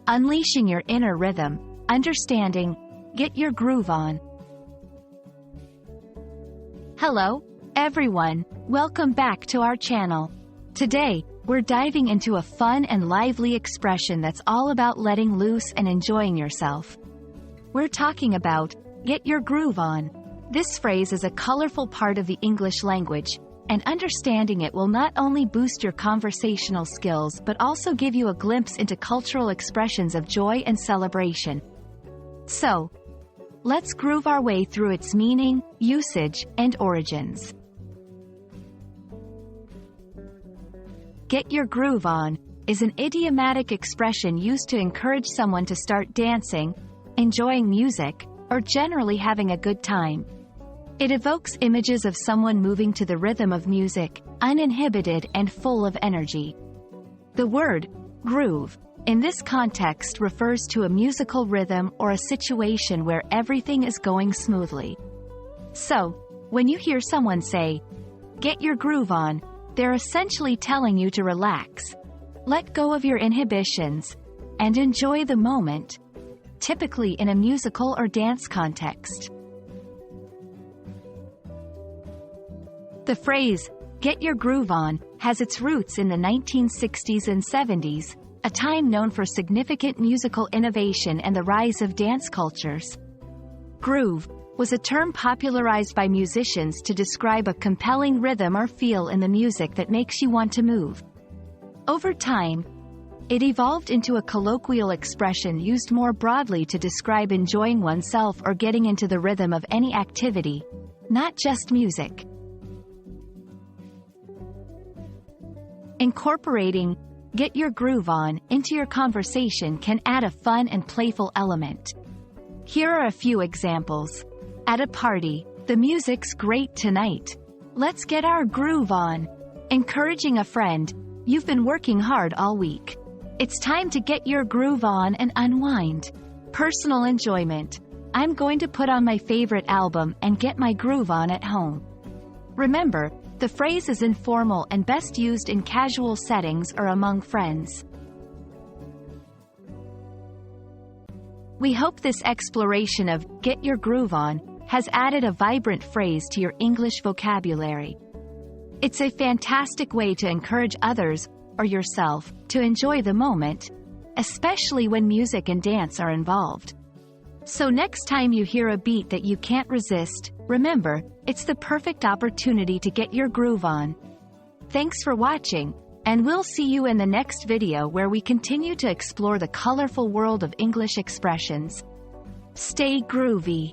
unleashing your inner rhythm, understanding, get your groove on. Hello, everyone, welcome back to our channel. Today, we're diving into a fun and lively expression that's all about letting loose and enjoying yourself. We're talking about, get your groove on. This phrase is a colorful part of the English language, and understanding it will not only boost your conversational skills but also give you a glimpse into cultural expressions of joy and celebration. So, let's groove our way through its meaning, usage, and origins. Get your groove on is an idiomatic expression used to encourage someone to start dancing, enjoying music, or generally having a good time. It evokes images of someone moving to the rhythm of music, uninhibited and full of energy. The word, groove, in this context refers to a musical rhythm or a situation where everything is going smoothly. So, when you hear someone say, get your groove on, they're essentially telling you to relax, let go of your inhibitions, and enjoy the moment, typically in a musical or dance context. The phrase, get your groove on, has its roots in the 1960s and 70s, a time known for significant musical innovation and the rise of dance cultures. Groove was a term popularized by musicians to describe a compelling rhythm or feel in the music that makes you want to move. Over time, it evolved into a colloquial expression used more broadly to describe enjoying oneself or getting into the rhythm of any activity, not just music. Incorporating "get your groove on" into your conversation can add a fun and playful element. Here are a few examples. At a party, the music's great tonight. Let's get our groove on. Encouraging a friend, you've been working hard all week. It's time to get your groove on and unwind. Personal enjoyment. I'm going to put on my favorite album and get my groove on at home. Remember, the phrase is informal and best used in casual settings or among friends. We hope this exploration of "get your groove on" has added a vibrant phrase to your English vocabulary. It's a fantastic way to encourage others, or yourself, to enjoy the moment, especially when music and dance are involved. So next time you hear a beat that you can't resist, remember, it's the perfect opportunity to get your groove on. Thanks for watching, and we'll see you in the next video where we continue to explore the colorful world of English expressions. Stay groovy.